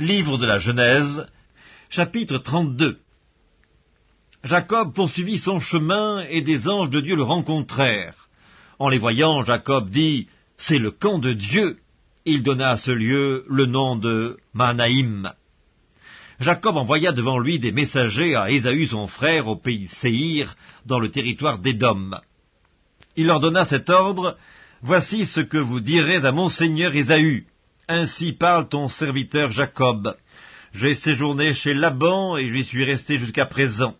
Livre de la Genèse, chapitre 32. Jacob poursuivit son chemin, et des anges de Dieu le rencontrèrent. En les voyant, Jacob dit, « C'est le camp de Dieu !» Il donna à ce lieu le nom de Mahanaïm. Jacob envoya devant lui des messagers à Ésaü son frère au pays Séhir, dans le territoire d'Édom. Il leur donna cet ordre, « Voici ce que vous direz à mon seigneur Ésaü. Ainsi parle ton serviteur Jacob. J'ai séjourné chez Laban et j'y suis resté jusqu'à présent.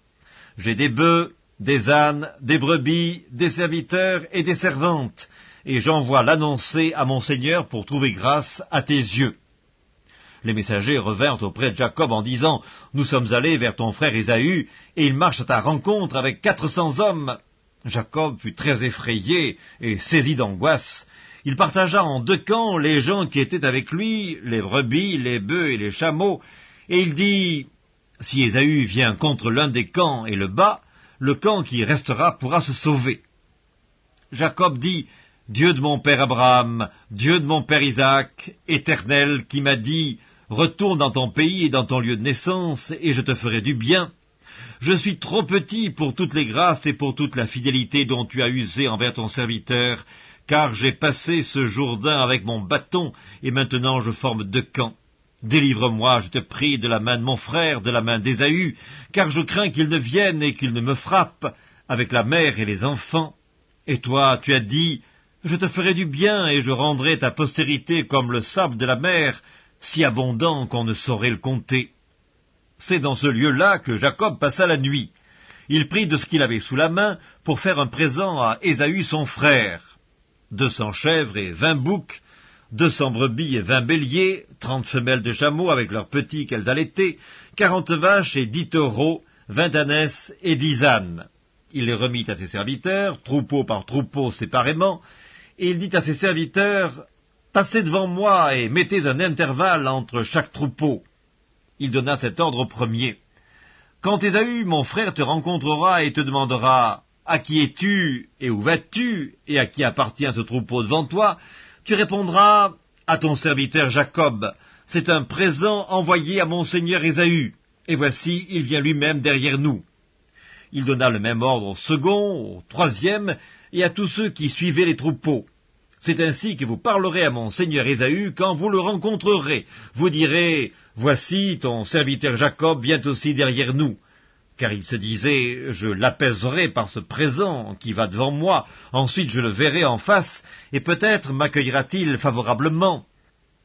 J'ai des bœufs, des ânes, des brebis, des serviteurs et des servantes, et j'envoie l'annoncer à mon seigneur pour trouver grâce à tes yeux. » Les messagers revinrent auprès de Jacob en disant, « Nous sommes allés vers ton frère Ésaü, et il marche à ta rencontre avec 400 hommes. » Jacob fut très effrayé et saisi d'angoisse. Il partagea en deux camps les gens qui étaient avec lui, les brebis, les bœufs et les chameaux, et il dit, « Si Ésaü vient contre l'un des camps et le bat, le camp qui restera pourra se sauver. » Jacob dit, « Dieu de mon père Abraham, Dieu de mon père Isaac, Éternel, qui m'a dit, « Retourne dans ton pays et dans ton lieu de naissance, et je te ferai du bien. » Je suis trop petit pour toutes les grâces et pour toute la fidélité dont tu as usé envers ton serviteur, car j'ai passé ce Jourdain avec mon bâton, et maintenant je forme deux camps. Délivre-moi, je te prie, de la main de mon frère, de la main d'Ésaü, car je crains qu'il ne vienne et qu'il ne me frappe, avec la mère et les enfants. Et toi, tu as dit, je te ferai du bien, et je rendrai ta postérité comme le sable de la mer, si abondant qu'on ne saurait le compter. C'est dans ce lieu-là que Jacob passa la nuit. Il prit de ce qu'il avait sous la main pour faire un présent à Ésaü son frère. 200 chèvres et 20 boucs, 200 brebis et 20 béliers, 30 femelles de chameaux avec leurs petits qu'elles allaitaient, 40 vaches et 10 taureaux, 20 ânesses et 10 ânes. Il les remit à ses serviteurs, troupeau par troupeau séparément, et il dit à ses serviteurs, « Passez devant moi et mettez un intervalle entre chaque troupeau. » Il donna cet ordre au premier. « Quand Ésaü, mon frère, te rencontrera et te demandera, « À qui es-tu et où vas-tu et à qui appartient ce troupeau devant toi ?» tu répondras, « À ton serviteur Jacob, c'est un présent envoyé à mon seigneur Ésaü, et voici, il vient lui-même derrière nous. » Il donna le même ordre au second, au troisième, et à tous ceux qui suivaient les troupeaux. « C'est ainsi que vous parlerez à mon seigneur Ésaü quand vous le rencontrerez. Vous direz, « Voici, ton serviteur Jacob vient aussi derrière nous. » Car il se disait, « Je l'apaiserai par ce présent qui va devant moi, ensuite je le verrai en face, et peut-être m'accueillera-t-il favorablement. »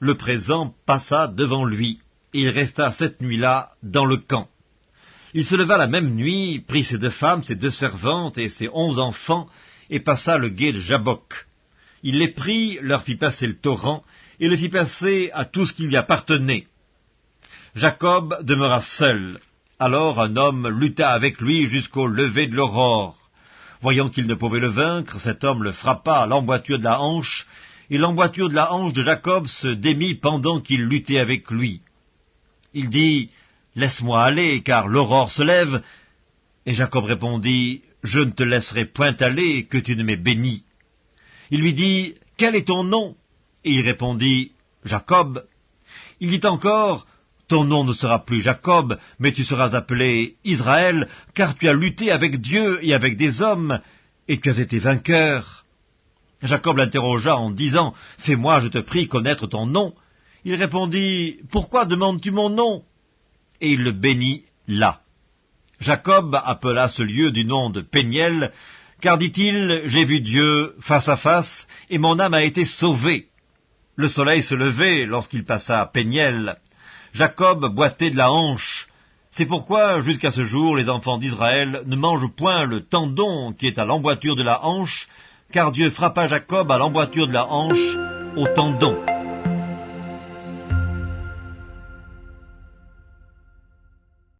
Le présent passa devant lui, et il resta cette nuit-là dans le camp. Il se leva la même nuit, prit ses 2 femmes, ses 2 servantes et ses 11 enfants, et passa le gué de Jabbok. Il les prit, leur fit passer le torrent, et le fit passer à tout ce qui lui appartenait. Jacob demeura seul. Alors un homme lutta avec lui jusqu'au lever de l'aurore. Voyant qu'il ne pouvait le vaincre, cet homme le frappa à l'emboîture de la hanche, et l'emboîture de la hanche de Jacob se démit pendant qu'il luttait avec lui. Il dit, « Laisse-moi aller, car l'aurore se lève. » Et Jacob répondit, « Je ne te laisserai point aller, que tu ne m'aies béni. » Il lui dit, « Quel est ton nom ?» Et il répondit, « Jacob. » Il dit encore, « Ton nom ne sera plus Jacob, mais tu seras appelé Israël, car tu as lutté avec Dieu et avec des hommes, et tu as été vainqueur. » Jacob l'interrogea en disant, « Fais-moi, je te prie, connaître ton nom. » Il répondit, « Pourquoi demandes-tu mon nom ?» Et il le bénit là. Jacob appela ce lieu du nom de Péniel, car, dit-il, « J'ai vu Dieu face à face, et mon âme a été sauvée. » Le soleil se levait lorsqu'il passa à Péniel. Jacob boitait de la hanche. C'est pourquoi, jusqu'à ce jour, les enfants d'Israël ne mangent point le tendon qui est à l'emboîture de la hanche, car Dieu frappa Jacob à l'emboîture de la hanche, au tendon.